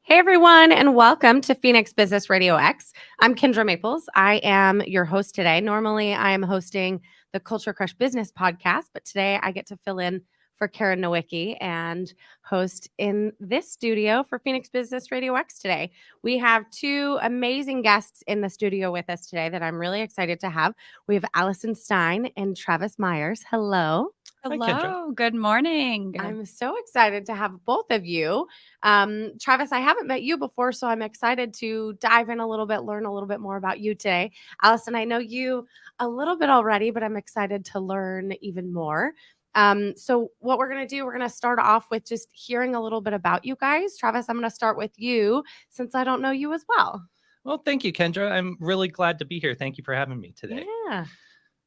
Hey everyone, and welcome to Phoenix Business Radio X. I'm Kendra Maples. I am your host today. Normally, I am hosting the Culture Crush Business podcast, but today I get to fill in for Karen Nowicki and host in this studio for Phoenix Business Radio X today. We have two amazing guests in the studio with us today that I'm really excited to have. We have Allison Stein and Travis Myers. Hello. Hi, Kendra. Hello, good morning. I'm so excited to have both of you. Travis, I haven't met you before, so I'm excited to dive in a little bit, learn a little bit more about you today. Allison, I know you a little bit already, but I'm excited to learn even more. So what we're going to do, we're going to start off with just hearing a little bit about you guys. Travis, I'm going to start with you since I don't know you as well. Well, thank you, Kendra. I'm really glad to be here. Thank you for having me today. Yeah.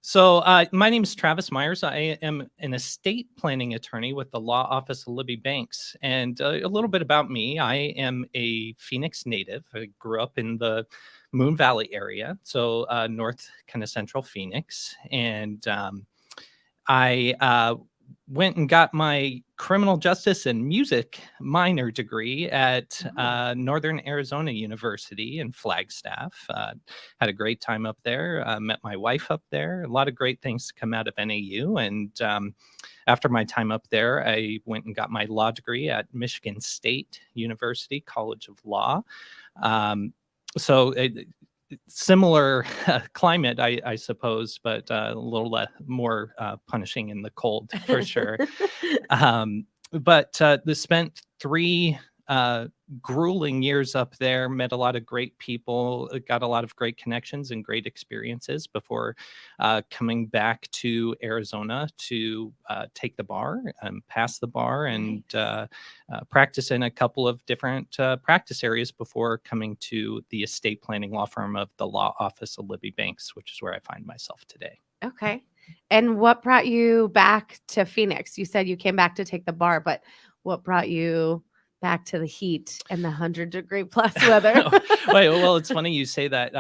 So my name is Travis Myers. I am an estate planning attorney with the law office of Libby Banks. And a little bit about me. I am a Phoenix native. I grew up in the Moon Valley area, so north kind of central Phoenix. And I went and got my criminal justice and music minor degree at Northern Arizona University in Flagstaff. Had a great time up there. Met my wife up there. A lot of great things to come out of NAU. And after my time up there, I went and got my law degree at Michigan State University College of Law. Similar climate, I suppose, but a little more punishing in the cold for sure. But spent 3 grueling years up there, met a lot of great people, got a lot of great connections and great experiences before coming back to Arizona to take the bar and pass the bar and practice in a couple of different practice areas before coming to the estate planning law firm of the law office of Libby Banks, which is where I find myself today. Okay. And what brought you back to Phoenix? You said you came back to take the bar, but what brought you back to the heat and the 100-degree plus weather? Well, it's funny you say that.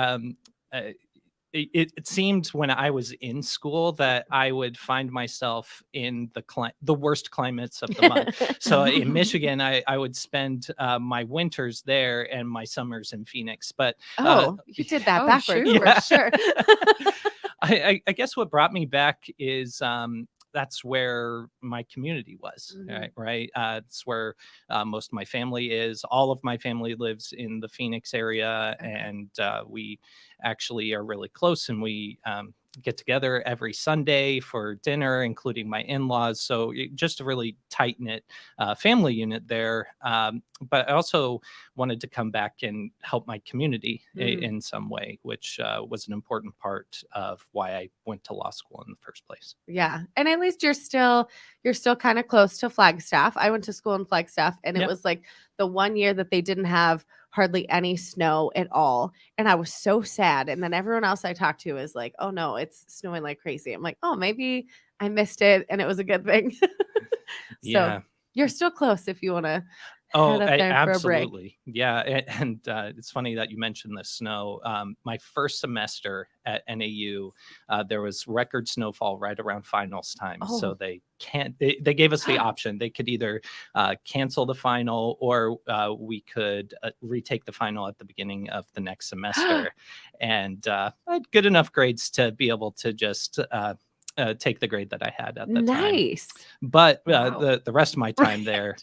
It seemed when I was in school that I would find myself in the worst climates of the month. So in Michigan, I would spend my winters there and my summers in Phoenix. But you did that backwards for sure. I guess what brought me back is that's where my community was, right? It's where most of my family is. All of my family lives in the Phoenix area, and we actually are really close, and we get together every Sunday for dinner, including my in-laws. So just a really tight-knit family unit there. But I also wanted to come back and help my community in some way, which was an important part of why I went to law school in the first place. Yeah. And at least you're still kind of close to Flagstaff. I went to school in Flagstaff, and it was like the one year that they didn't have hardly any snow at all. And I was so sad. And then everyone else I talked to is like, oh no, it's snowing like crazy. I'm like, oh, maybe I missed it and it was a good thing. So you're still close if you want to. Oh, absolutely. Yeah. And it's funny that you mentioned the snow. My first semester at NAU, there was record snowfall right around finals time. Oh. So they gave us the option. They could either cancel the final or we could retake the final at the beginning of the next semester. And I had good enough grades to be able to just take the grade that I had at the time. Nice. But the rest of my time there,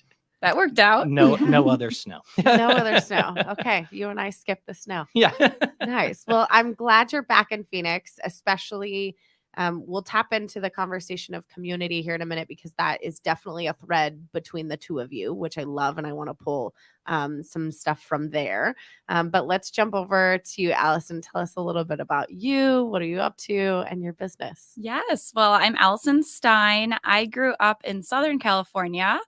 that worked out. No other snow. No other snow. Okay. You and I skipped the snow. Yeah. Nice. Well, I'm glad you're back in Phoenix, especially we'll tap into the conversation of community here in a minute, because that is definitely a thread between the two of you, which I love. And I want to pull some stuff from there. But let's jump over to you, Allison. Tell us a little bit about you. What are you up to and your business? Yes. Well, I'm Allison Stein. I grew up in Southern California.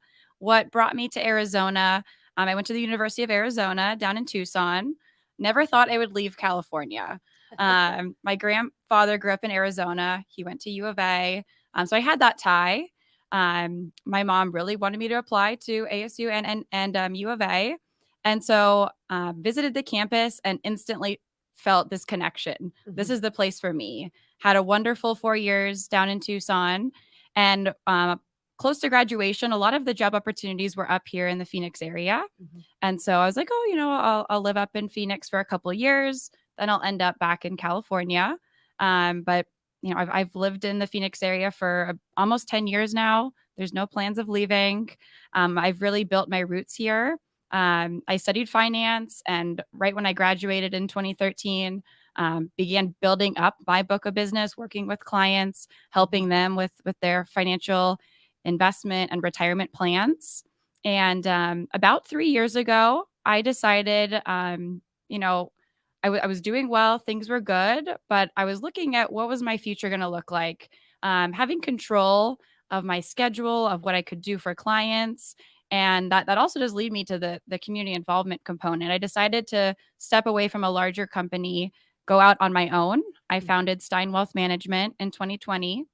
What brought me to Arizona, I went to the University of Arizona down in Tucson. Never thought I would leave California. My grandfather grew up in Arizona. He went to U of A. So I had that tie. My mom really wanted me to apply to ASU and U of A. And so visited the campus and instantly felt this connection. Mm-hmm. This is the place for me. Had a wonderful 4 years down in Tucson. And close to graduation, a lot of the job opportunities were up here in the Phoenix area. Mhm. And so I was like, oh, I'll live up in Phoenix for a couple of years. Then I'll end up back in California. But I've lived in the Phoenix area for almost 10 years now. There's no plans of leaving. I've really built my roots here. I studied finance, and right when I graduated in 2013, began building up my book of business, working with clients, helping them with their financial investment and retirement plans. And about 3 years ago, I decided, I was doing well, things were good, but I was looking at what was my future going to look like. Having control of my schedule, of what I could do for clients. And that also does lead me to the community involvement component. I decided to step away from a larger company, go out on my own. I founded Stein Wealth Management in 2020.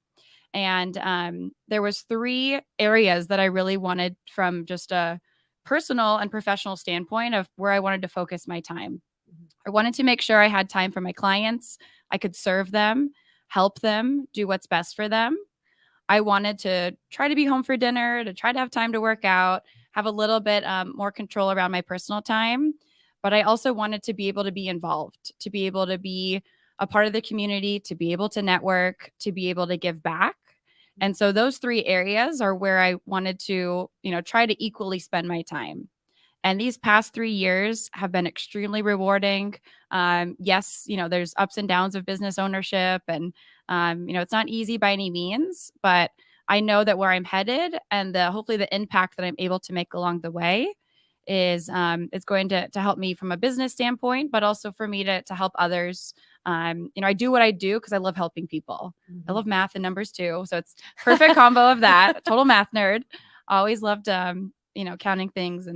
And there was 3 areas that I really wanted from just a personal and professional standpoint of where I wanted to focus my time. I wanted to make sure I had time for my clients. I could serve them, help them, do what's best for them. I wanted to try to be home for dinner, to try to have time to work out, have a little bit more control around my personal time. But I also wanted to be able to be involved, to be able to be a part of the community, to be able to network, to be able to give back. And so those 3 areas are where I wanted to, try to equally spend my time. And these past 3 years have been extremely rewarding. Yes, there's ups and downs of business ownership, and it's not easy by any means, but I know that where I'm headed and hopefully the impact that I'm able to make along the way is going to help me from a business standpoint, but also for me to help others. I do what I do because I love helping people. I love math and numbers too, so it's perfect combo of that. Total math nerd. Always loved counting things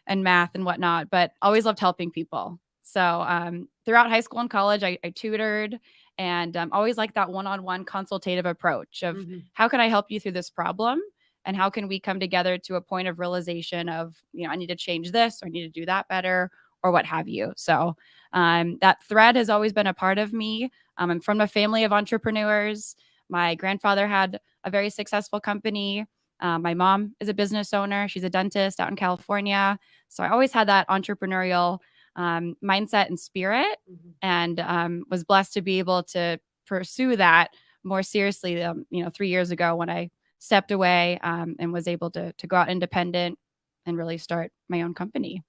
and math and whatnot, but always loved helping people. So throughout high school and college, I tutored, and always like that one-on-one consultative approach of how can I help you through this problem, and how can we come together to a point of realization of, I need to change this, or I need to do that better, or what have you. So that thread has always been a part of me. I'm from a family of entrepreneurs. My grandfather had a very successful company. My mom is a business owner. She's a dentist out in California. So I always had that entrepreneurial mindset and spirit, and was blessed to be able to pursue that more seriously, 3 years ago when I stepped away and was able to go out independent and really start my own company.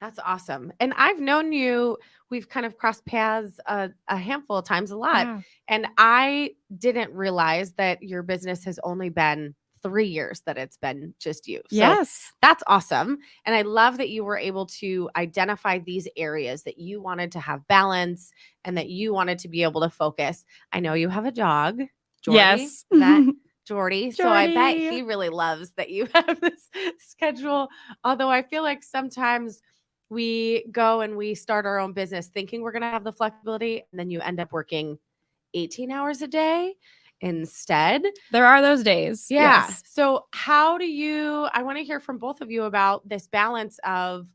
That's awesome. And I've known you, we've kind of crossed paths a handful of times, a lot. Yeah. And I didn't realize that your business has only been 3 years that it's been just you. So Yes. that's awesome. And I love that you were able to identify these areas that you wanted to have balance and that you wanted to be able to focus. I know you have a dog, Jordy. Yes. Is that Jordy? So I bet Jordy. he really loves that you have this schedule. Although I feel like sometimes we go and we start our own business thinking we're going to have the flexibility, and then you end up working 18 hours a day instead. There are those days. Yeah. Yes. So I want to hear from both of you about this balance of,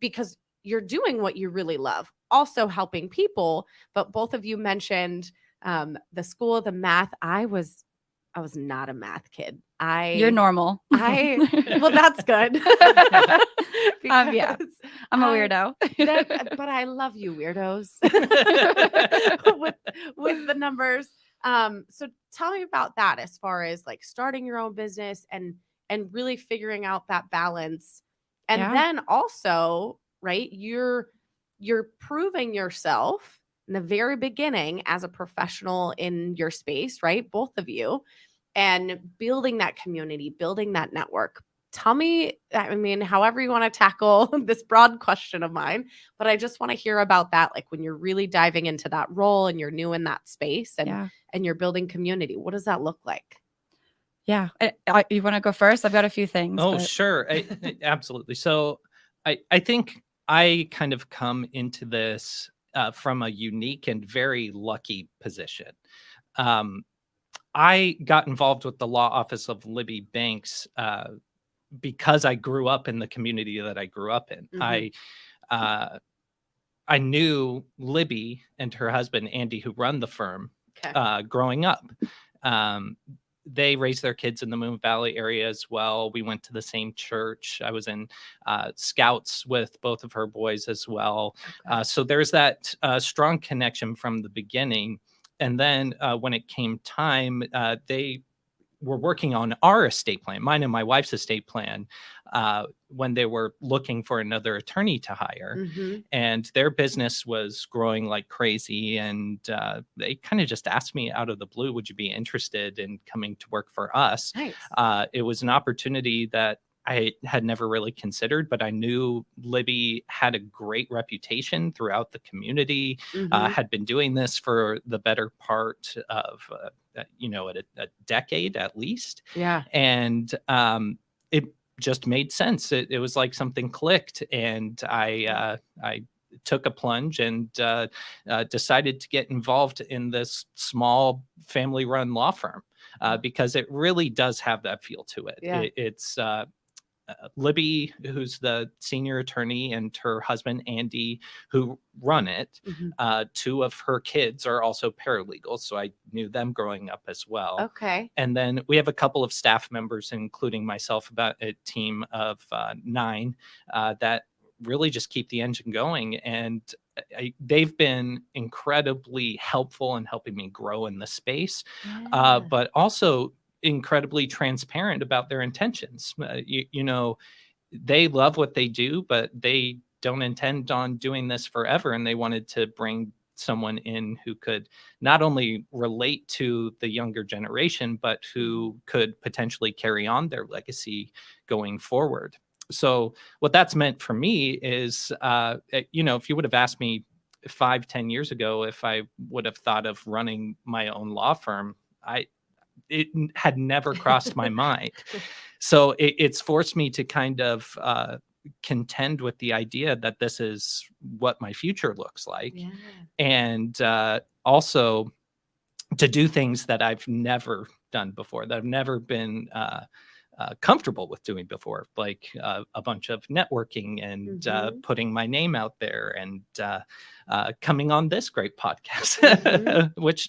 because you're doing what you really love, also helping people, but both of you mentioned the school, the math. I was not a math kid. You're normal. Well, that's good. Yeah, I'm a weirdo. But I love you weirdos with the numbers. So tell me about that as far as like starting your own business and really figuring out that balance. And then also, right, you're proving yourself in the very beginning as a professional in your space, right? Both of you, and building that community, building that network. Tell me, however you want to tackle this broad question of mine, but I just want to hear about that. Like when you're really diving into that role and you're new in that space and you're building community, what does that look like? Yeah. You want to go first? I've got a few things. Oh, sure. Absolutely. So I think I kind of come into this from a unique and very lucky position. I got involved with the law office of Libby Banks because I grew up in the community that I grew up in. I knew Libby and her husband, Andy, who run the firm, growing up. they raised their kids in the Moon Valley area as well. We went to the same church. I was in scouts with both of her boys as well. Okay. So there's that strong connection from the beginning. And then when it came time, they were working on our estate plan, mine and my wife's estate plan, when they were looking for another attorney to hire. Mm-hmm. And their business was growing like crazy. And they kind of just asked me out of the blue, would you be interested in coming to work for us? Nice. It was an opportunity that I had never really considered, but I knew Libby had a great reputation throughout the community, Mhm. had been doing this for the better part of, a decade at least. Yeah. And it just made sense. It was like something clicked, and I took a plunge and decided to get involved in this small family-run law firm because it really does have that feel to it. Yeah. It's Libby, who's the senior attorney, and her husband Andy, who run it. Mhm. Two of her kids are also paralegals, so I knew them growing up as well. Okay. And then we have a couple of staff members, including myself, about a team of 9 that really just keep the engine going. And they've been incredibly helpful in helping me grow in the space, Yeah. but also incredibly transparent about their intentions. They love what they do, but they don't intend on doing this forever. And they wanted to bring someone in who could not only relate to the younger generation, but who could potentially carry on their legacy going forward. So what that's meant for me is, if you would have asked me 5-10 years ago if I would have thought of running my own law firm, it had never crossed my mind. So it's forced me to kind of contend with the idea that this is what my future looks like. Yeah. And also to do things that I've never done before, that I've never been comfortable with doing before, like a bunch of networking and Mhm. putting my name out there and coming on this great podcast, Mhm. which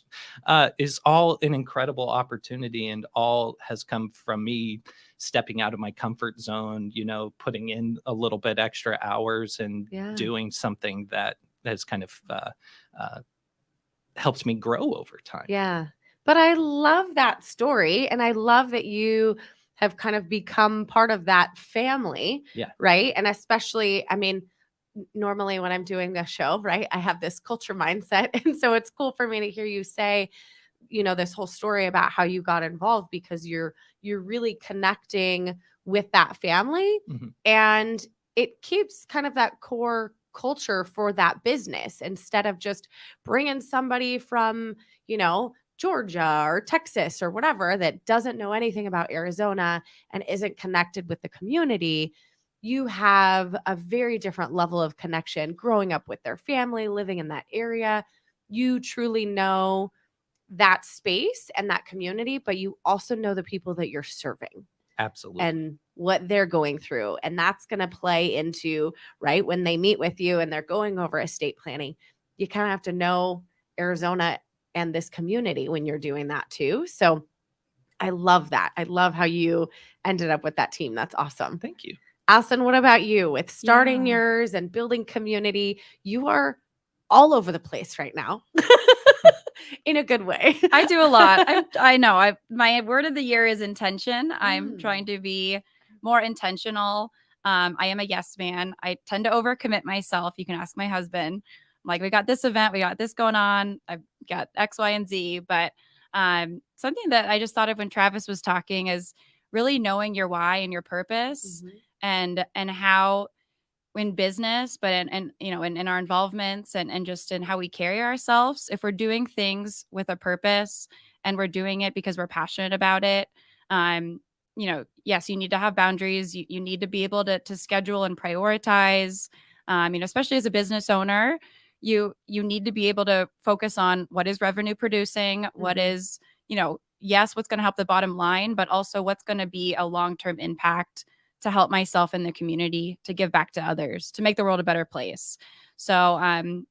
is all an incredible opportunity, and all has come from me stepping out of my comfort zone, putting in a little bit extra hours and Yeah. doing something that has kind of helped me grow over time. Yeah. But I love that story. And I love that you have kind of become part of that family. Yeah. Right. And especially, I mean, normally when I'm doing this show, right, I have this culture mindset. And so it's cool for me to hear you say, this whole story about how you got involved because you're really connecting with that family. Mhm. And it keeps kind of that core culture for that business instead of just bringing somebody from, Georgia or Texas or whatever that doesn't know anything about Arizona and isn't connected with the community. You have a very different level of connection growing up with their family, living in that area. You truly know that space and that community, but you also know the people that you're serving Absolutely. and what they're going through. And that's going to play into, right, when they meet with you and they're going over estate planning, you kind of have to know Arizona and this community when you're doing that too. So I love that. I love how you ended up with that team. That's awesome. Thank you. Allison, what about you with starting Yeah. yours and building community? You are all over the place right now. In a good way. I do a lot. I know. My word of the year is intention. I'm Mm. trying to be more intentional. I am a yes man. I tend to overcommit myself. You can ask my husband. I'm like, we got this event, we got this going on. I've got X, Y, and Z. But something that I just thought of when Travis was talking is really knowing your why and your purpose, Mhm. and how in business, but in our involvements and just in how we carry ourselves. If we're doing things with a purpose and we're doing it because we're passionate about it, yes, you need to have boundaries. You need to be able to schedule and prioritize. Especially as a business owner, you need to be able to focus on what is revenue producing, what Mhm. is, yes, what's going to help the bottom line, but also what's going to be a long-term impact to help myself in the community, to give back to others, to make the world a better place. So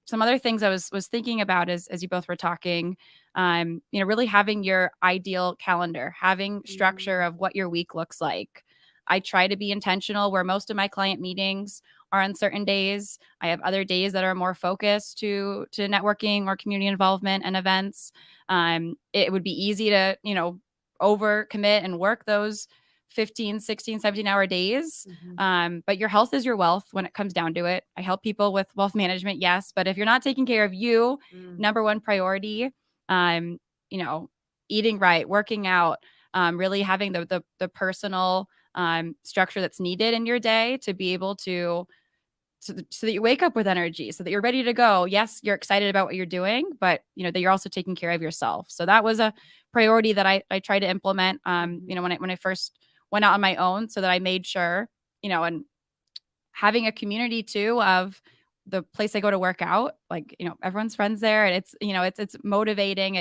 some other things I was thinking about as you both were talking, really having your ideal calendar, having structure of what your week looks like. I try to be intentional where most of my client meetings are on certain days. I have other days that are more focused to networking or community involvement and events. It would be easy to, overcommit and work those 15, 16, 17-hour days. But your health is your wealth when it comes down to it. I help people with wealth management, yes. But if you're not taking care of you, number one priority, um, eating right, working out, really having the personal structure that's needed in your day to be able to so that you wake up with energy, so that you're ready to go. Yes, you're excited about what you're doing, but that you're also taking care of yourself. So that was a priority that I tried to implement. When I first went out on my own, so that I made sure, and having a community too of the place I go to work out, like, everyone's friends there, and it's motivating.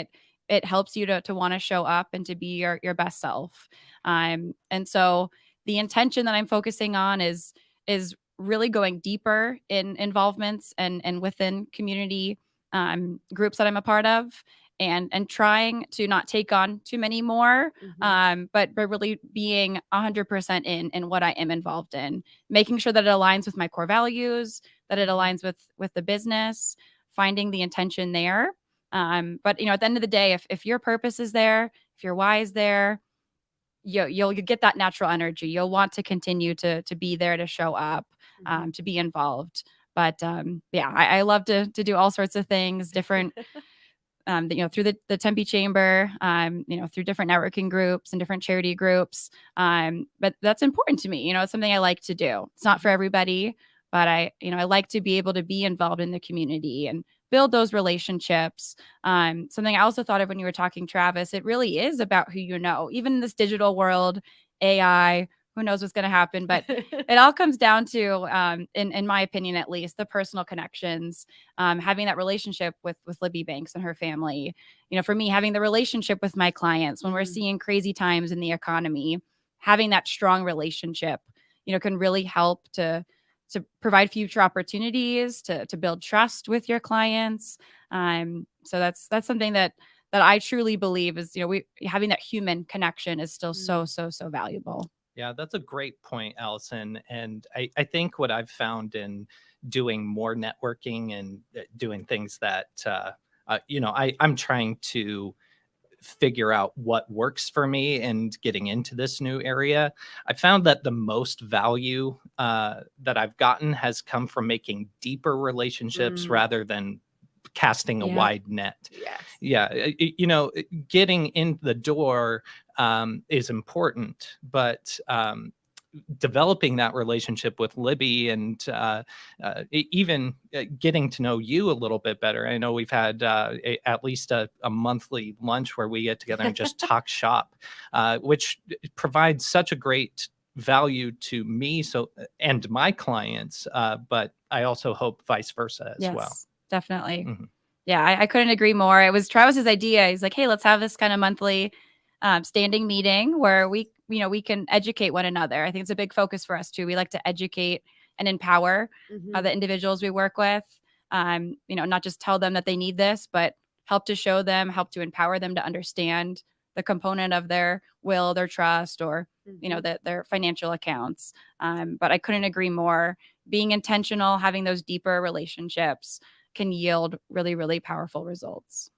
It helps you to want to show up and to be your best self. And so the intention that I'm focusing on is really going deeper in involvements and within community groups that I'm a part of, and trying to not take on too many more, but really being 100% in what I am involved in, making sure that it aligns with my core values, that it aligns with the business, finding the intention there. But at the end of the day, if your purpose is there, if your why is there, you'll get that natural energy. You'll want to continue to be there, to show up, to be involved. But I love to do all sorts of things, different, through the Tempe Chamber, through different networking groups and different charity groups. But that's important to me. It's something I like to do. It's not for everybody, but I like to be able to be involved in the community and build those relationships. Something I also thought of when you were talking, Travis, it really is about who you know, even in this digital world, AI, who knows what's going to happen, but it all comes down to, in my opinion, at least, the personal connections, having that relationship with Libby Banks and her family. For me, having the relationship with my clients when we're seeing crazy times in the economy, having that strong relationship, can really help to provide future opportunities, to build trust with your clients. So that's something that I truly believe is, having that human connection is still so valuable. Yeah, that's a great point, Allison. And I think what I've found in doing more networking and doing things that, I'm trying to figure out what works for me and getting into this new area. I found that the most value that I've gotten has come from making deeper relationships rather than casting a wide net. Yes. Yeah. Getting in the door is important, but developing that relationship with Libby and even getting to know you a little bit better. I know we've had at least a monthly lunch where we get together and just talk shop, which provides such a great value to me and my clients, but I also hope vice versa as well. Definitely. Yeah, I couldn't agree more. It was Travis's idea. He's like, hey, let's have this kind of monthly standing meeting where we can educate one another. I think it's a big focus for us too. We like to educate and empower the individuals we work with. Not just tell them that they need this, but help to show them, help to empower them to understand the component of their will, their trust, or their financial accounts. But I couldn't agree more. Being intentional, having those deeper relationships can yield really, really powerful results.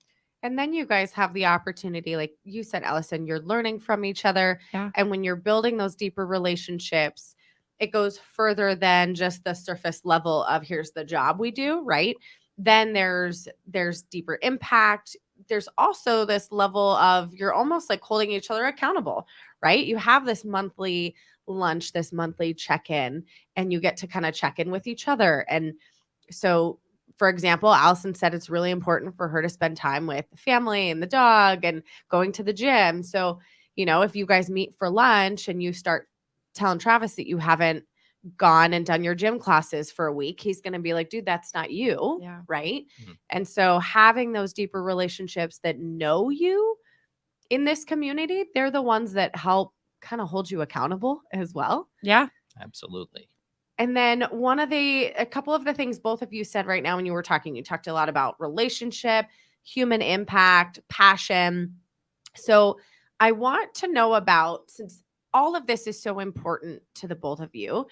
And then you guys have the opportunity, like you said, Allison, you're learning from each other. Yeah. And when you're building those deeper relationships, it goes further than just the surface level of here's the job we do, right? Then there's deeper impact. There's also this level of you're almost like holding each other accountable, right? You have this monthly lunch, this monthly check-in, and you get to kind of check in with each other. And so, for example, Allison said it's really important for her to spend time with the family and the dog and going to the gym. So, if you guys meet for lunch and you start telling Travis that you haven't gone and done your gym classes for a week, he's going to be like, dude, that's not you. Yeah. Right. And so having those deeper relationships that know you in this community, they're the ones that help kind of hold you accountable as well. Yeah. Absolutely. And then a couple of the things both of you said right now when you were talking, you talked a lot about relationship, human impact, passion. So I want to know about, since all of this is so important to the both of you,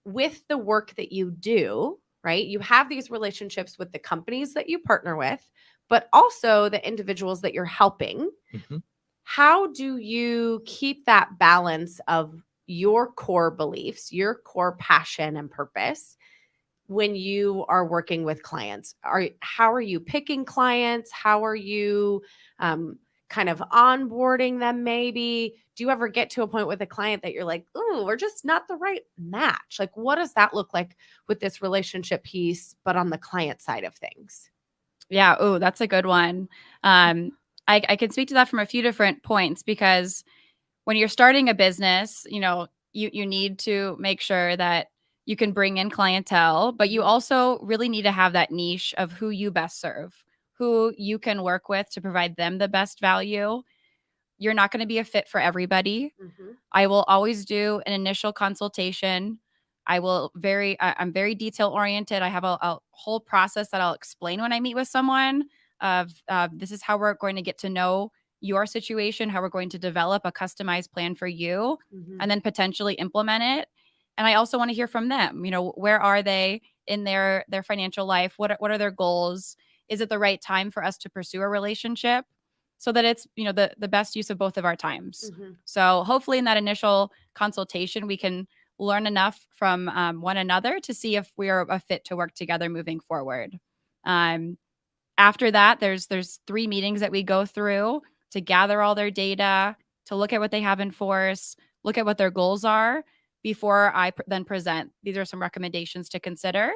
with the work that you do, right? You have these relationships with the companies that you partner with, but also the individuals that you're helping. Mhm. How do you keep that balance of your core beliefs, your core passion and purpose when you are working with clients? How are you picking clients? How are you kind of onboarding them maybe? Do you ever get to a point with a client that you're like, "Ooh, we're just not the right match?" Like, what does that look like with this relationship piece, but on the client side of things? Yeah. Oh, that's a good one. I can speak to that from a few different points, because when you're starting a business, you need to make sure that you can bring in clientele, but you also really need to have that niche of who you best serve, who you can work with to provide them the best value. You're not going to be a fit for everybody. Mm-hmm. I will always do an initial consultation. I'm very detail oriented. I have a whole process that I'll explain when I meet with someone of this is how we're going to get to know your situation, how we're going to develop a customized plan for you, Mm-hmm. and then potentially implement it. And I also want to hear from them. Where are they in their financial life? What are their goals? Is it the right time for us to pursue a relationship, so that it's the best use of both of our times? Mm-hmm. So hopefully in that initial consultation, we can learn enough from one another to see if we are a fit to work together moving forward. Um, After that, there's 3 meetings that we go through to gather all their data, to look at what they have in force, look at what their goals are before I then present. These are some recommendations to consider.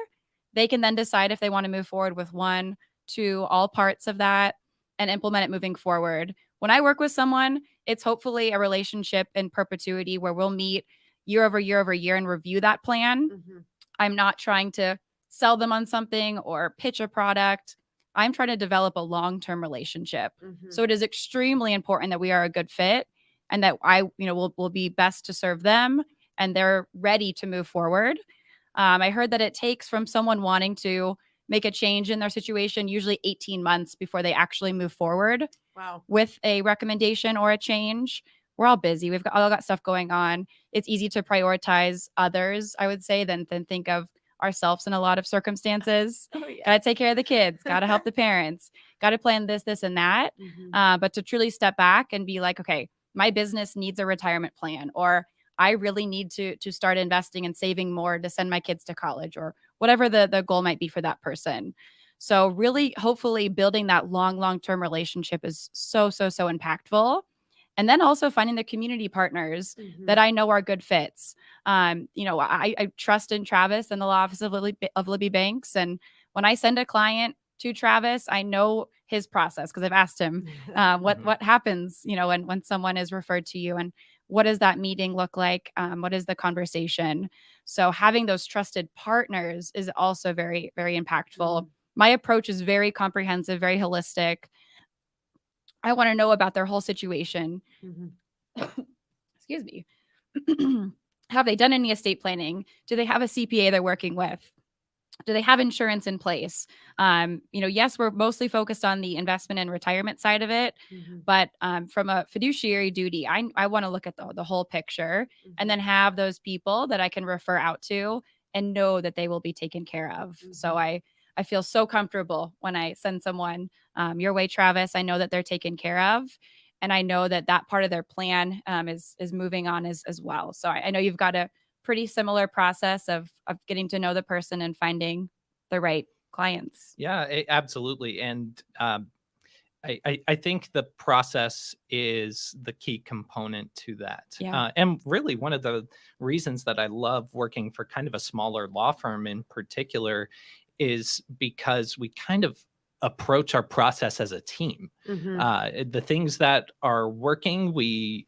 They can then decide if they want to move forward with one, two, all parts of that, and implement it moving forward. When I work with someone, it's hopefully a relationship in perpetuity where we'll meet year over year over year and review that plan. Mm-hmm. I'm not trying to sell them on something or pitch a product. I'm trying to develop a long-term relationship. Mm-hmm. So it is extremely important that we are a good fit, and that will be best to serve them and they're ready to move forward. I heard that it takes from someone wanting to make a change in their situation usually 18 months before they actually move forward Wow. with a recommendation or a change. We're all busy. We've all got stuff going on. It's easy to prioritize others, I would say, than think of ourselves in a lot of circumstances. Oh, yes. Got to take care of the kids, got to help the parents, got to plan this, and that. Mm-hmm. But to truly step back and be like, okay, my business needs a retirement plan, or I really need to start investing and saving more to send my kids to college, or whatever the goal might be for that person. So really, hopefully building that long-term relationship is so impactful. And then also finding the community partners Mm-hmm. that I know are good fits. I trust in Travis and the law office of Libby Banks. And when I send a client to Travis, I know his process because I've asked him what happens, when someone is referred to you, and what does that meeting look like? What is the conversation? So having those trusted partners is also very, very impactful. My approach is very comprehensive, very holistic. I want to know about their whole situation. Mm-hmm. Excuse me. Have they done any estate planning? Do they have a CPA they're working with? Do they have insurance in place? Yes, we're mostly focused on the investment and retirement side of it, Mm-hmm. but from a fiduciary duty, I want to look at the whole picture, and then have those people that I can refer out to and know that they will be taken care of. So I feel so comfortable when I send someone your way, Travis. I know that they're taken care of, and I know that that part of their plan is moving on as well. So I know you've got a pretty similar process of getting to know the person and finding the right clients. Yeah, absolutely. And I think the process is the key component to that. Yeah. And really, one of the reasons that I love working for kind of a smaller law firm in particular is because we kind of approach our process as a team. Mm-hmm. The things that are working, we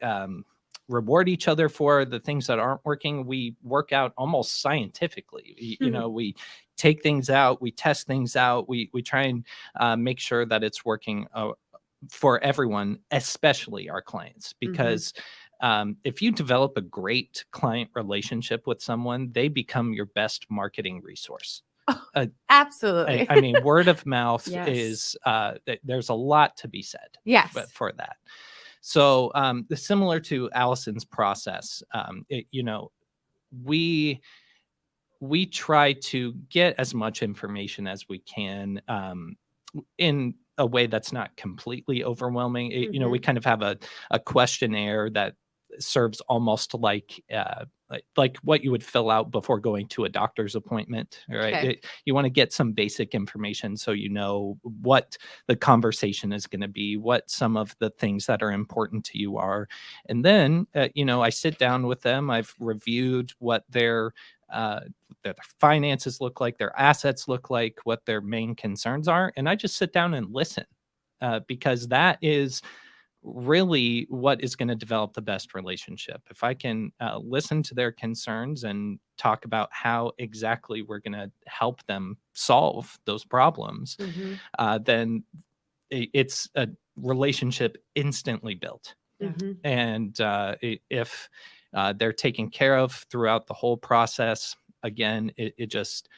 reward each other for. The things that aren't working, we work out almost scientifically. We take things out, we test things out, we try and make sure that it's working for everyone, especially our clients, because If you develop a great client relationship with someone, they become your best marketing resource. Absolutely. I mean, word of mouth Yes. is there's a lot to be said Yes. for that. So similar to Allison's process, we try to get as much information as we can in a way that's not completely overwhelming. We kind of have a questionnaire that serves almost like what you would fill out before going to a doctor's appointment, right? Okay. You want to get some basic information so you know what the conversation is going to be, what some of the things that are important to you are. And then, I sit down with them. I've reviewed what their finances look like, their assets look like, what their main concerns are. And I just sit down and listen because that is really what is going to develop the best relationship. If I can listen to their concerns and talk about how exactly we're going to help them solve those problems, then it's a relationship instantly built. And if they're taken care of throughout the whole process, again, it just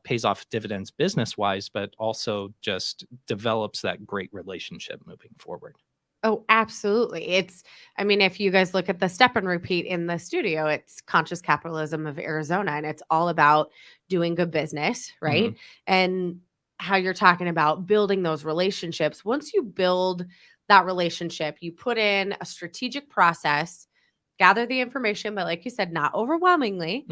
pays off dividends business wise, but also just develops that great relationship moving forward. Oh, absolutely. If you guys look at the step and repeat in the studio, it's conscious capitalism of Arizona, and it's all about doing good business, right? And how you're talking about building those relationships. Once you build that relationship, you put in a strategic process, gather the information, but like you said, not overwhelmingly,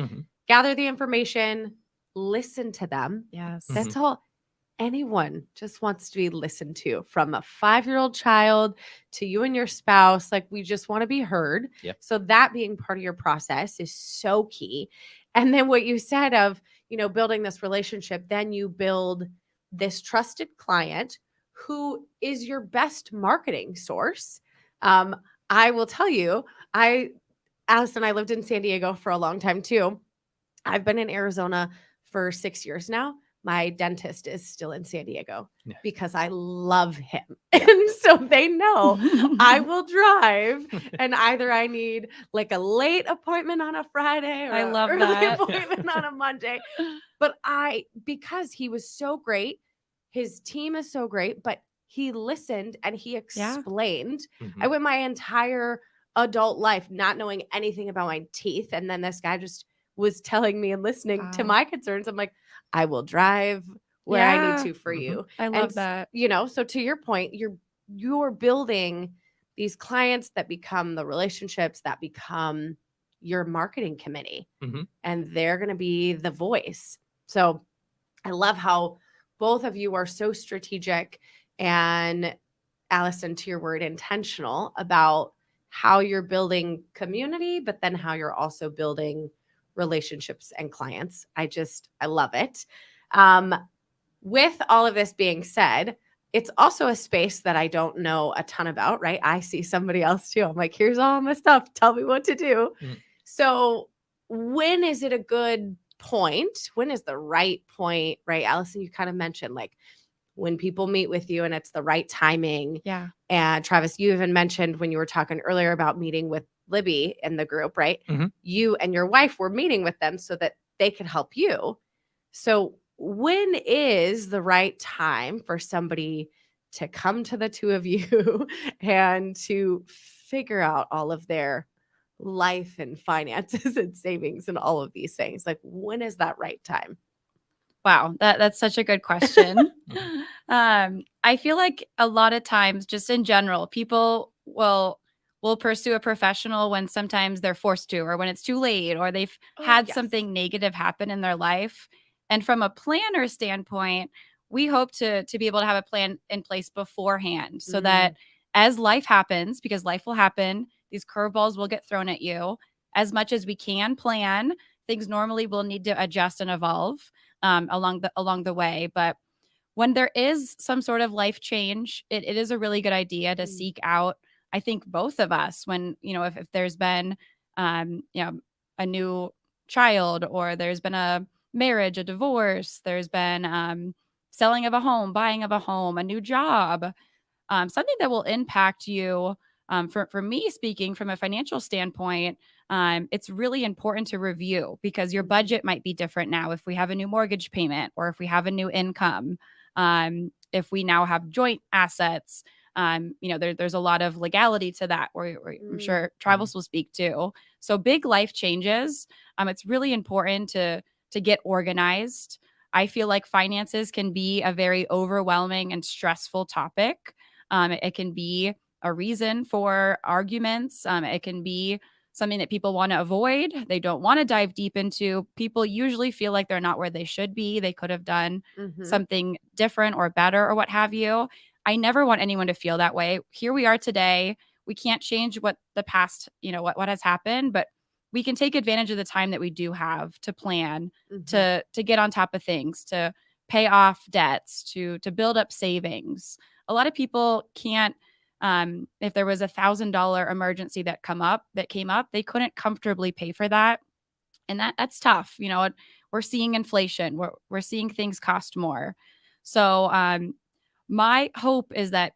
gather the information, listen to them. Yes. That's all. Anyone just wants to be listened to, from a 5-year-old child to you and your spouse. Like, we just want to be heard. Yep. So that being part of your process is so key. And then what you said of, building this relationship, then you build this trusted client who is your best marketing source. I will tell you, Allison, I lived in San Diego for a long time too. I've been in Arizona for 6 years now. My dentist is still in San Diego because I love him. And so they know I will drive, and either I need like a late appointment on a Friday or I love an early that. appointment on a Monday. But because he was so great, his team is so great, but he listened and he explained. I went my entire adult life not knowing anything about my teeth. And then this guy just was telling me and listening to my concerns. I'm like, I will drive where I need to for you. I love that. So to your point, you're building these clients that become the relationships that become your marketing committee, and they're going to be the voice. So I love how both of you are so strategic, and Allison, to your word, intentional about how you're building community, but then how you're also building relationships and clients. I love it. With all of this being said, it's also a space that I don't know a ton about, right? I see somebody else too. I'm like, here's all my stuff. Tell me what to do. So when is it a good point? When is the right point, right? Allison, you kind of mentioned like when people meet with you and it's the right timing. Yeah. And Travis, you even mentioned when you were talking earlier about meeting with Libby in the group, right? You and your wife were meeting with them so that they could help you. So when is the right time for somebody to come to the two of you and to figure out all of their life and finances and savings and all of these things? Like, when is that right time? Wow, that's such a good question. I feel like a lot of times, just in general, people will pursue a professional when sometimes they're forced to, or when it's too late, or they've had something negative happen in their life. And from a planner standpoint, we hope to be able to have a plan in place beforehand so that as life happens, because life will happen, these curveballs will get thrown at you. As much as we can plan, things normally will need to adjust and evolve along the way. But when there is some sort of life change, it is a really good idea to seek out, I think, both of us when, if there's been, a new child, or there's been a marriage, a divorce, there's been selling of a home, buying of a home, a new job, something that will impact you For me, speaking from a financial standpoint, it's really important to review because your budget might be different now if we have a new mortgage payment or if we have a new income, if we now have joint assets. There's a lot of legality to that, where I'm sure Tribals will speak to. So big life changes. It's really important to get organized. I feel like finances can be a very overwhelming and stressful topic. It can be a reason for arguments. It can be something that people want to avoid. They don't want to dive deep into. People usually feel like they're not where they should be. They could have done something different or better or what have you. I never want anyone to feel that way. Here we are today. We can't change what the past, what has happened, but we can take advantage of the time that we do have to plan, to get on top of things, to pay off debts, to build up savings. A lot of people can't. If there was $1,000 emergency that came up, they couldn't comfortably pay for that, and that's tough. We're seeing inflation. We're seeing things cost more. So my hope is that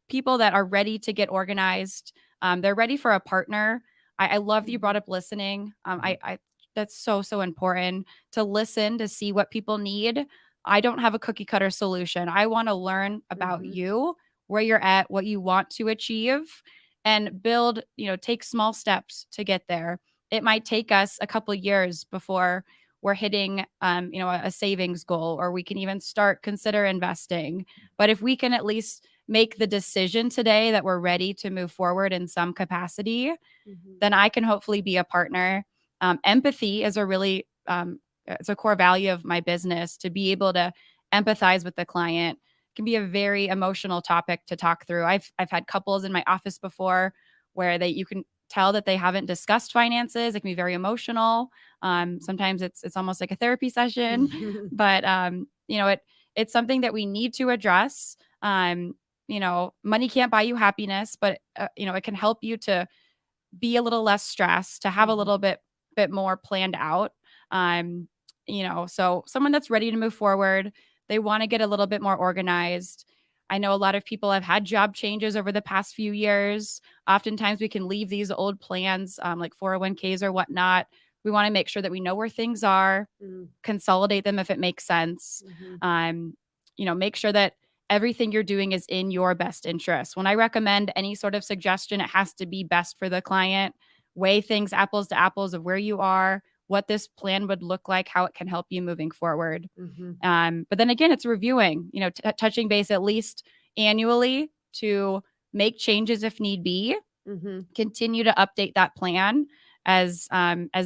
people that are ready to get organized, they're ready for a partner. I love that you brought up listening. I that's so important to listen, to see what people need. I don't have a cookie cutter solution. I want to learn about you, where you're at, what you want to achieve, and build, take small steps to get there. It might take us a couple years before we're hitting, a savings goal, or we can even consider investing. But if we can at least make the decision today that we're ready to move forward in some capacity, then I can hopefully be a partner. Empathy is it's a core value of my business, to be able to empathize with the client. Can be a very emotional topic to talk through. I've had couples in my office before where you can tell that they haven't discussed finances. It can be very emotional. Sometimes it's almost like a therapy session, but it's something that we need to address. Money can't buy you happiness, but it can help you to be a little less stressed, to have a little bit more planned out. So someone that's ready to move forward, they want to get a little bit more organized. I know a lot of people have had job changes over the past few years. Oftentimes we can leave these old plans, like 401ks or whatnot. We want to make sure that we know where things are, consolidate them if it makes sense. Make sure that everything you're doing is in your best interest. When I recommend any sort of suggestion, it has to be best for the client. Weigh things apples to apples of where you are, what this plan would look like, how it can help you moving forward. But then again, it's reviewing, touching base at least annually to make changes if need be, continue to update that plan as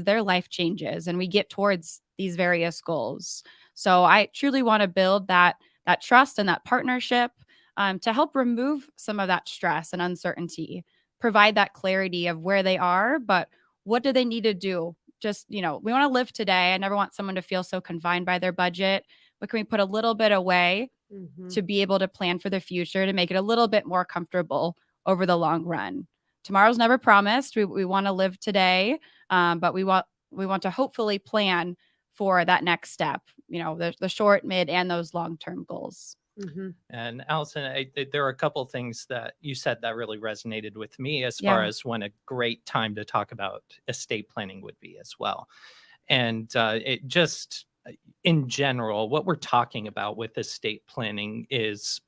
their life changes and we get towards these various goals. So I truly want to build that trust and that partnership, to help remove some of that stress and uncertainty, provide that clarity of where they are, but what do they need to do? Just, we want to live today. I never want someone to feel so confined by their budget, but can we put a little bit away to be able to plan for the future, to make it a little bit more comfortable over the long run? Tomorrow's never promised. We want to live today, but we want to hopefully plan for that next step, the short, mid, and those long-term goals. And Allison, there are a couple things that you said that really resonated with me as far as when a great time to talk about estate planning would be as well. And it just, in general, what we're talking about with estate planning is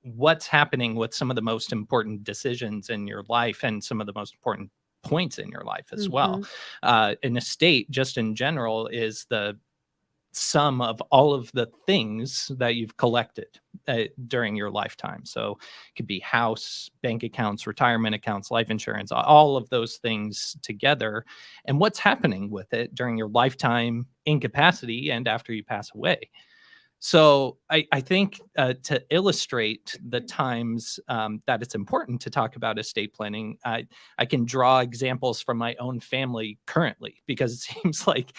what's happening with some of the most important decisions in your life and some of the most important points in your life as well. An estate, just in general, is the sum of all of the things that you've collected during your lifetime. So it could be house, bank accounts, retirement accounts, life insurance, all of those things together, and what's happening with it during your lifetime, incapacity, and after you pass away. So I think to illustrate the times that it's important to talk about estate planning, I can draw examples from my own family currently, because it seems like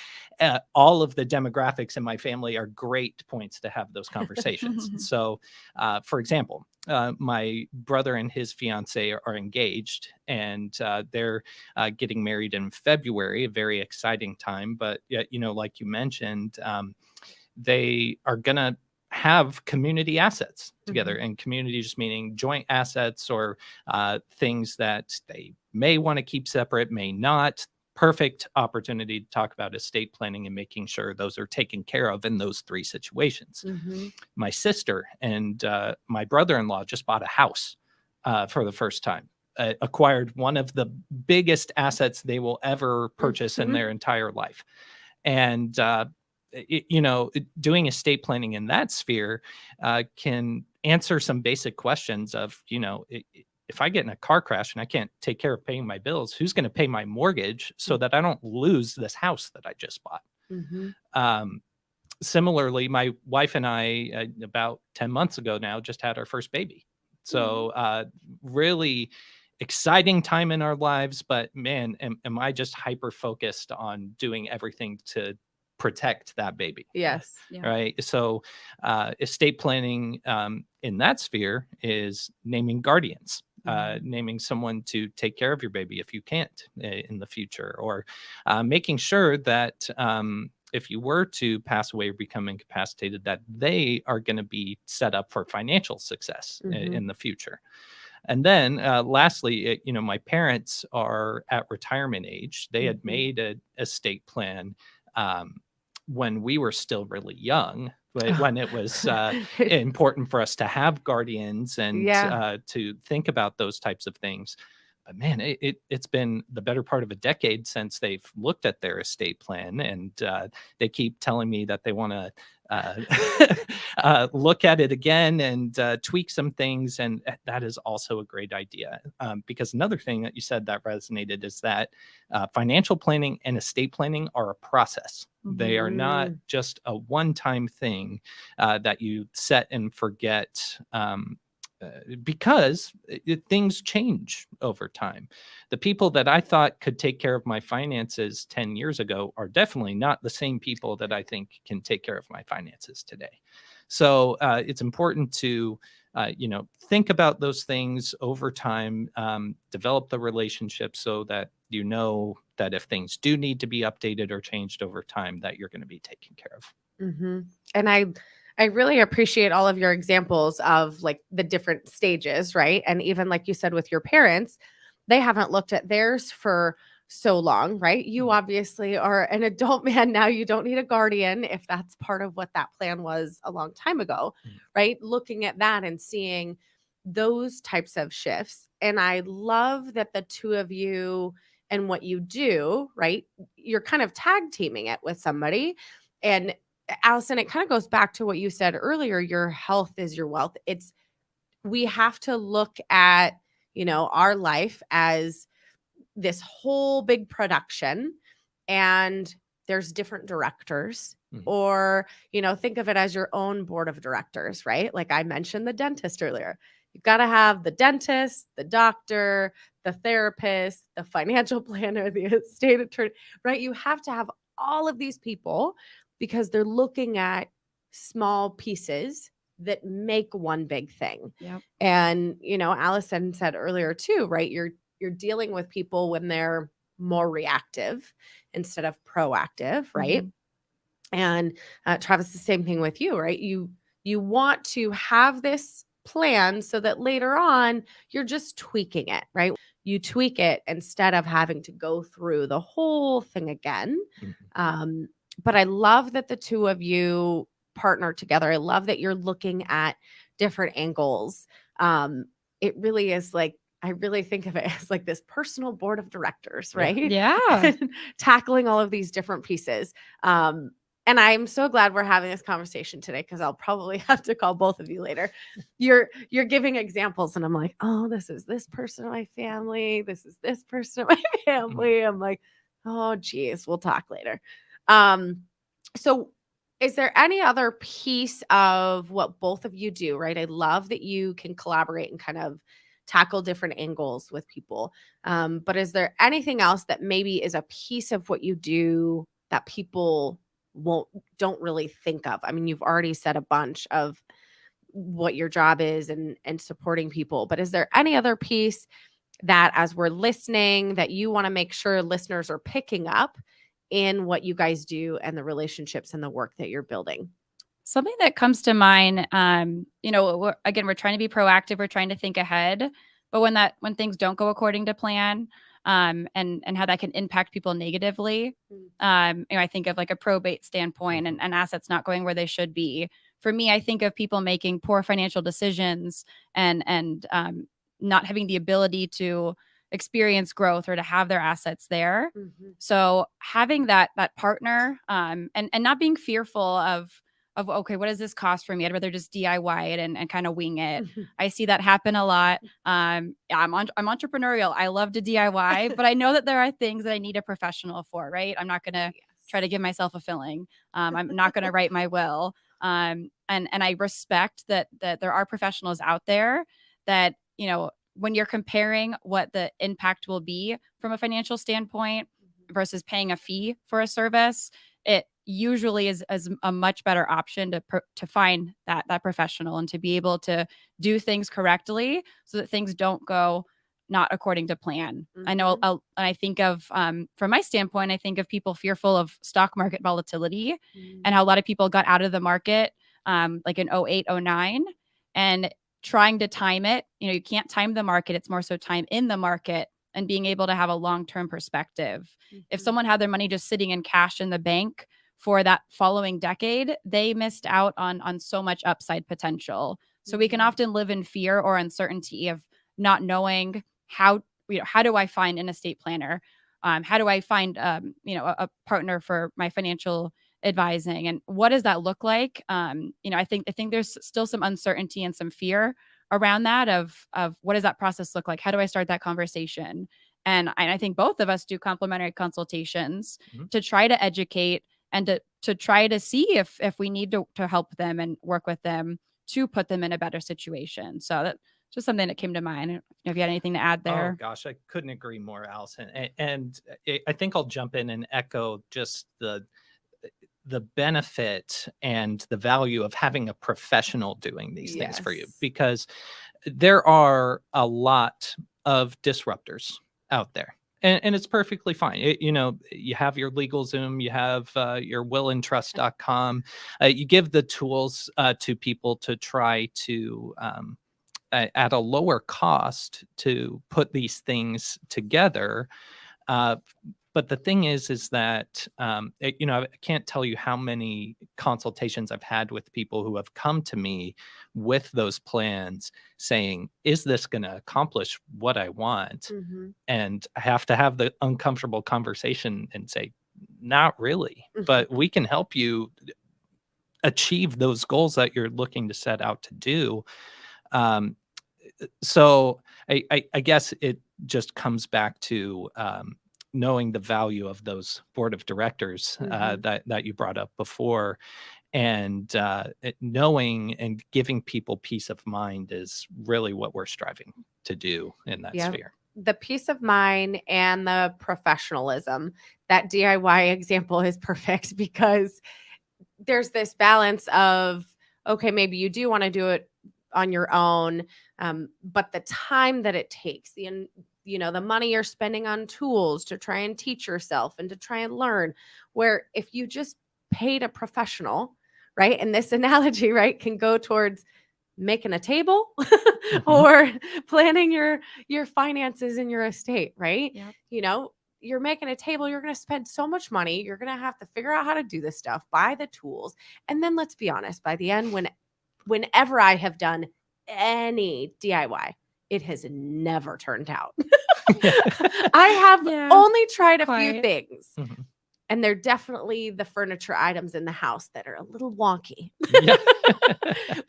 all of the demographics in my family are great points to have those conversations. So, for example, my brother and his fiance are engaged, and they're getting married in February, a very exciting time. But, like you mentioned, they are going to have community assets together, and community just meaning joint assets or things that they may want to keep separate, may not. Perfect opportunity to talk about estate planning and making sure those are taken care of in those three situations. My sister and my brother-in-law just bought a house for the first time. Acquired one of the biggest assets they will ever purchase in their entire life. And, doing estate planning in that sphere can answer some basic questions of, if I get in a car crash and I can't take care of paying my bills, who's going to pay my mortgage so that I don't lose this house that I just bought? Similarly, my wife and I, about 10 months ago now, just had our first baby. So really exciting time in our lives, but man, am I just hyper focused on doing everything to protect that baby. Yes. Right. So estate planning in that sphere is naming guardians, naming someone to take care of your baby if you can't in the future, or making sure that if you were to pass away or become incapacitated, that they are going to be set up for financial success in the future. And then lastly, my parents are at retirement age. They had made an estate plan when we were still really young, when it was important for us to have guardians and to think about those types of things. But man, it's been the better part of a decade since they've looked at their estate plan, and they keep telling me that they want to look at it again and tweak some things. And that is also a great idea. Because another thing that you said that resonated is that financial planning and estate planning are a process. They are not just a one-time thing that you set and forget. Because things change over time. The people that I thought could take care of my finances 10 years ago are definitely not the same people that I think can take care of my finances today. So it's important to, think about those things over time, develop the relationship so that you know that if things do need to be updated or changed over time, that you're going to be taken care of. And I really appreciate all of your examples of like the different stages, right? And even like you said with your parents, they haven't looked at theirs for so long, right? You obviously are an adult man now. You don't need a guardian if that's part of what that plan was a long time ago, right? Looking at that and seeing those types of shifts. And I love that the two of you and what you do, right? You're kind of tag teaming it with somebody. And Allison, it kind of goes back to what you said earlier. Your health is your wealth. We have to look at, our life as this whole big production, and there's different directors, or, think of it as your own board of directors, right? Like I mentioned the dentist earlier. You've got to have the dentist, the doctor, the therapist, the financial planner, the estate attorney, right? You have to have all of these people because they're looking at small pieces that make one big thing. Yep. And, Allison said earlier too, right? You're dealing with people when they're more reactive instead of proactive, right? And Travis, the same thing with you, right? You want to have this plan so that later on you're just tweaking it, right? You tweak it instead of having to go through the whole thing again. But I love that the two of you partner together. I love that you're looking at different angles. It really is like, I really think of it as like this personal board of directors, right? Yeah. Tackling all of these different pieces. And I'm so glad we're having this conversation today because I'll probably have to call both of you later. You're giving examples and I'm like, oh, this is this person in my family. This is this person in my family. I'm like, oh, geez, we'll talk later. So is there any other piece of what both of you do, right? I love that you can collaborate and kind of tackle different angles with people. But is there anything else that maybe is a piece of what you do that people don't really think of? I mean, you've already said a bunch of what your job is and supporting people, but is there any other piece that as we're listening that you want to make sure listeners are picking up in what you guys do and the relationships and the work that you're building? Something that comes to mind, we're trying to be proactive. We're trying to think ahead. But when things don't go according to plan, and how that can impact people negatively, I think of like a probate standpoint and assets not going where they should be. For me, I think of people making poor financial decisions and not having the ability to experience growth or to have their assets there. So having that partner, and not being fearful of okay, what does this cost for me? I'd rather just DIY it and kind of wing it. I see that happen a lot. I'm entrepreneurial. I love to DIY, but I know that there are things that I need a professional for, right? I'm not going to try to give myself a filling. I'm not going to write my will. And I respect that there are professionals out there that, when you're comparing what the impact will be from a financial standpoint versus paying a fee for a service, it usually is a much better option to find that professional and to be able to do things correctly so that things don't go not according to plan. I know I think of, from my standpoint, I think of people fearful of stock market volatility and how a lot of people got out of the market, like in 08, 09, and trying to time it. You can't time the market. It's more so time in the market and being able to have a long-term perspective. If someone had their money just sitting in cash in the bank for that following decade, they missed out on so much upside potential. So we can often live in fear or uncertainty of not knowing how do I find an estate planner? How do I find, a partner for my financial advising, and what does that look like? I think there's still some uncertainty and some fear around that of what does that process look like? How do I start that conversation? And I think both of us do complimentary consultations to try to educate and to try to see if we need to help them and work with them to put them in a better situation. So that's just something that came to mind. I don't know if you had anything to add there. Oh gosh, I couldn't agree more, Allison. And I think I'll jump in and echo just the benefit and the value of having a professional doing these things for you, because there are a lot of disruptors out there. And it's perfectly fine. You have your LegalZoom, you have your willandtrust.com. You give the tools to people to try to, at a lower cost, to put these things together. But the thing is that, I can't tell you how many consultations I've had with people who have come to me with those plans saying, is this going to accomplish what I want? And I have to have the uncomfortable conversation and say, not really, but we can help you achieve those goals that you're looking to set out to do. So I guess it just comes back to, knowing the value of those board of directors that you brought up before, and knowing and giving people peace of mind is really what we're striving to do in that sphere. The peace of mind and the professionalism. That DIY example is perfect because there's this balance of, okay, maybe you do want to do it on your own, but the time that it takes, the money you're spending on tools to try and teach yourself and to try and learn, where if you just paid a professional, right? And this analogy, right, can go towards making a table or planning your finances in your estate, right? Yep. You're making a table, you're going to spend so much money. You're going to have to figure out how to do this stuff, buy the tools. And then let's be honest, by the end, whenever I have done any DIY, it has never turned out. I have only tried a few things. And they're definitely the furniture items in the house that are a little wonky.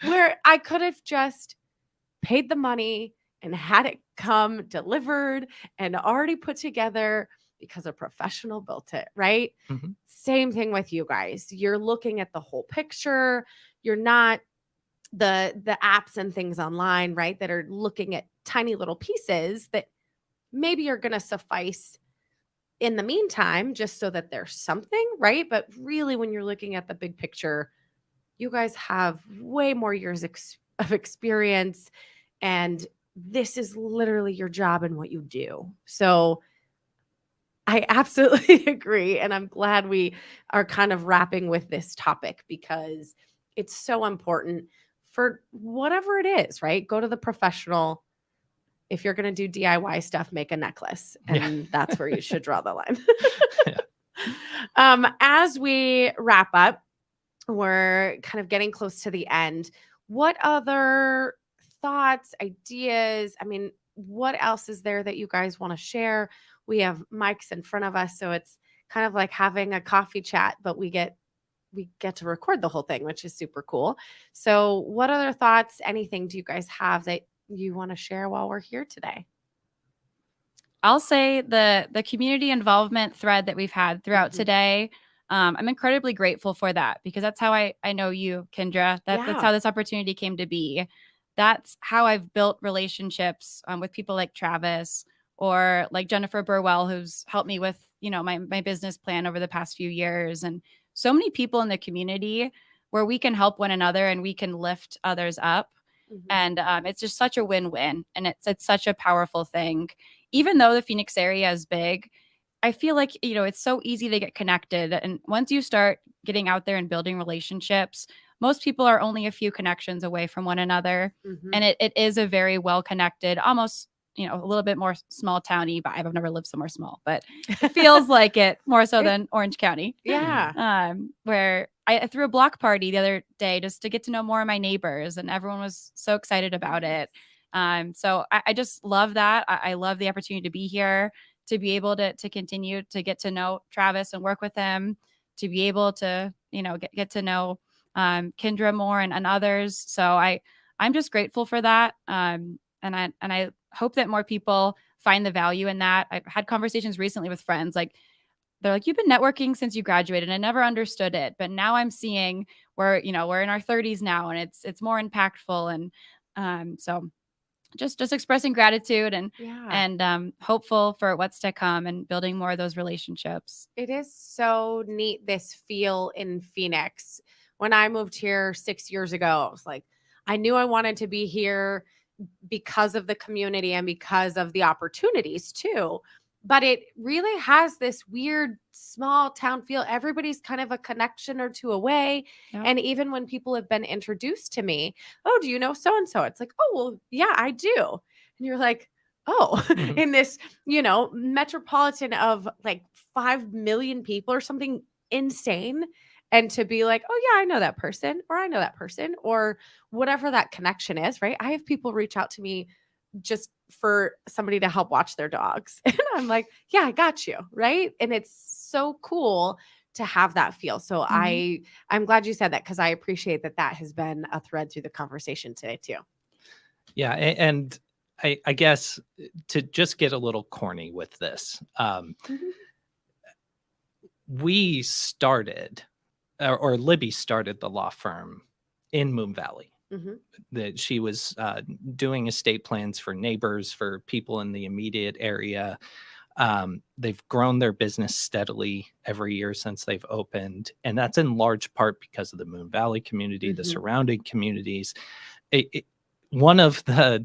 Where I could have just paid the money and had it come delivered and already put together because a professional built it, right? Same thing with you guys. You're looking at the whole picture. You're not the apps and things online, right, that are looking at tiny little pieces that maybe are going to suffice in the meantime, just so that there's something, right? But really, when you're looking at the big picture, you guys have way more years of experience, and this is literally your job and what you do. So I absolutely agree. And I'm glad we are kind of wrapping with this topic, because it's so important for whatever it is, right? Go to the professional. If you're going to do DIY stuff, make a necklace. And that's where you should draw the line. As we wrap up, we're kind of getting close to the end. What other thoughts, ideas? I mean, what else is there that you guys want to share? We have mics in front of us, so it's kind of like having a coffee chat, but we get to record the whole thing, which is super cool. So what other thoughts, anything do you guys have that you want to share while we're here today? I'll say the community involvement thread that we've had throughout today, I'm incredibly grateful for that, because that's how I know you, Kendra. That's how this opportunity came to be. That's how I've built relationships with people like Travis, or like Jennifer Burwell, who's helped me with, my business plan over the past few years. And so many people in the community where we can help one another and we can lift others up. And it's just such a win-win. And it's such a powerful thing. Even though the Phoenix area is big, I feel like, it's so easy to get connected. And once you start getting out there and building relationships, most people are only a few connections away from one another. And it is a very well-connected, almost, a little bit more small towny vibe. I've never lived somewhere small, but it feels like it more so than Orange County. Yeah. Where I threw a block party the other day just to get to know more of my neighbors, and everyone was so excited about it. So I just love that. I love the opportunity to be here, to be able to continue to get to know Travis and work with him, to be able to, get to know Kendra more and others. So I'm just grateful for that. And I hope that more people find the value in that. I've had conversations recently with friends, like, they're like, you've been networking since you graduated. And I never understood it. But now I'm seeing we're in our 30s now, and it's more impactful. And so just expressing gratitude and hopeful for what's to come and building more of those relationships. It is so neat, this feel in Phoenix. When I moved here 6 years ago, I was like, I knew I wanted to be here because of the community and because of the opportunities too. But it really has this weird small town feel. Everybody's kind of a connection or two away. Yep. And even when people have been introduced to me, oh, do you know so-and-so? It's like, oh, well, yeah, I do. And you're like, oh, in this, metropolitan of like 5 million people or something insane. And to be like, oh, yeah, I know that person, or I know that person, or whatever that connection is, right? I have people reach out to me just for somebody to help watch their dogs. And I'm like, yeah, I got you. Right. And it's so cool to have that feel. So I'm glad you said that, because I appreciate that has been a thread through the conversation today too. Yeah. And I guess to just get a little corny with this, we started, or Libby started the law firm in Moon Valley. That she was doing estate plans for neighbors, for people in the immediate area. They've grown their business steadily every year since they've opened. And that's in large part because of the Moon Valley community, the surrounding communities. One of the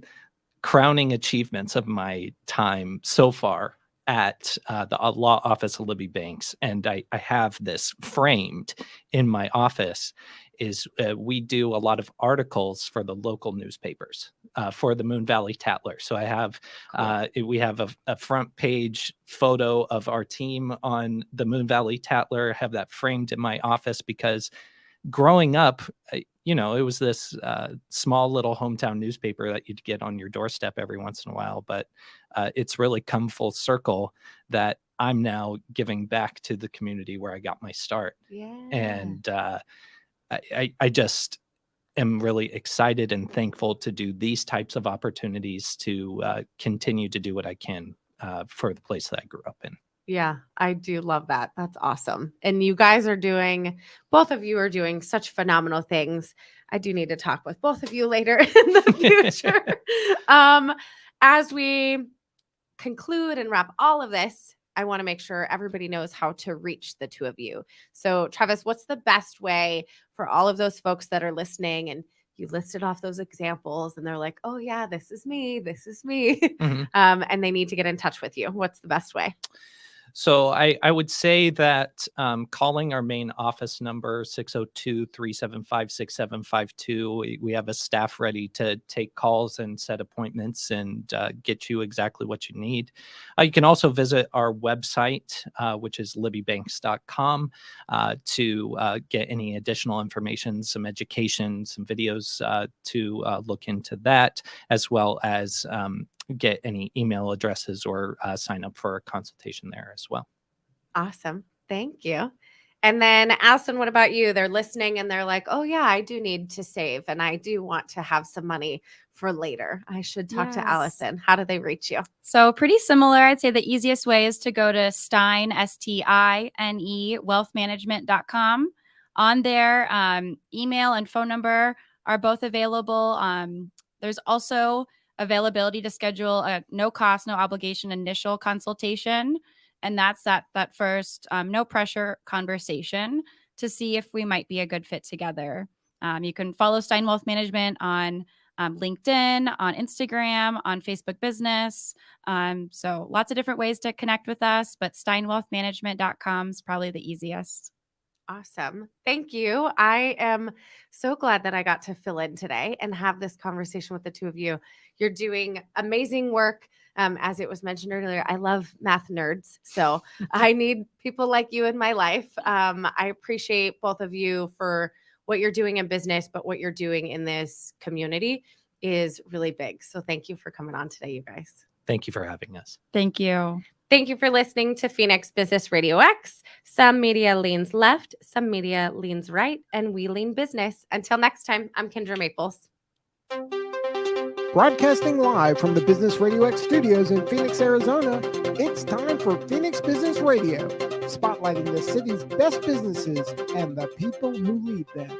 crowning achievements of my time so far at the law office of Libby Banks, and I have this framed in my office, is we do a lot of articles for the local newspapers, for the Moon Valley Tatler. So I have, we have a front page photo of our team on the Moon Valley Tatler, have that framed in my office, because growing up, it was this small little hometown newspaper that you'd get on your doorstep every once in a while. But it's really come full circle that I'm now giving back to the community where I got my start. Yeah. And I just am really excited and thankful to do these types of opportunities to continue to do what I can for the place that I grew up in. Yeah, I do love that. That's awesome. And you guys both of you are doing such phenomenal things. I do need to talk with both of you later in the future. As we conclude and wrap all of this, I want to make sure everybody knows how to reach the two of you. So Travis, what's the best way for all of those folks that are listening, and you listed off those examples and they're like, oh yeah, this is me. And they need to get in touch with you. What's the best way? So I would say that calling our main office number, 602-375-6752, we have a staff ready to take calls and set appointments and get you exactly what you need. You can also visit our website, which is libbybanks.com, to get any additional information, some education, some videos to look into that, as well as get any email addresses or sign up for a consultation there as well. Awesome. Thank you. And then, Allison, what about you? They're listening and they're like, oh, yeah, I do need to save and I do want to have some money for later. I should talk to Yes. Allison. How do they reach you? So pretty similar. I'd say the easiest way is to go to Stein, STINE, wealthmanagement.com. On there, email and phone number are both available. There's also availability to schedule a no cost, no obligation initial consultation. And that's that first no pressure conversation to see if we might be a good fit together. You can follow Stein Wealth Management on LinkedIn, on Instagram, on Facebook Business. So lots of different ways to connect with us, but steinwealthmanagement.com is probably the easiest. Awesome. Thank you. I am so glad that I got to fill in today and have this conversation with the two of you. You're doing amazing work. As it was mentioned earlier, I love math nerds. So I need people like you in my life. I appreciate both of you for what you're doing in business, but what you're doing in this community is really big. So thank you for coming on today, you guys. Thank you for having us. Thank you. Thank you for listening to Phoenix Business Radio X. Some media leans left, some media leans right, and we lean business. Until next time, I'm Kendra Maples. Broadcasting live from the Business Radio X studios in Phoenix, Arizona, it's time for Phoenix Business Radio, spotlighting the city's best businesses and the people who lead them.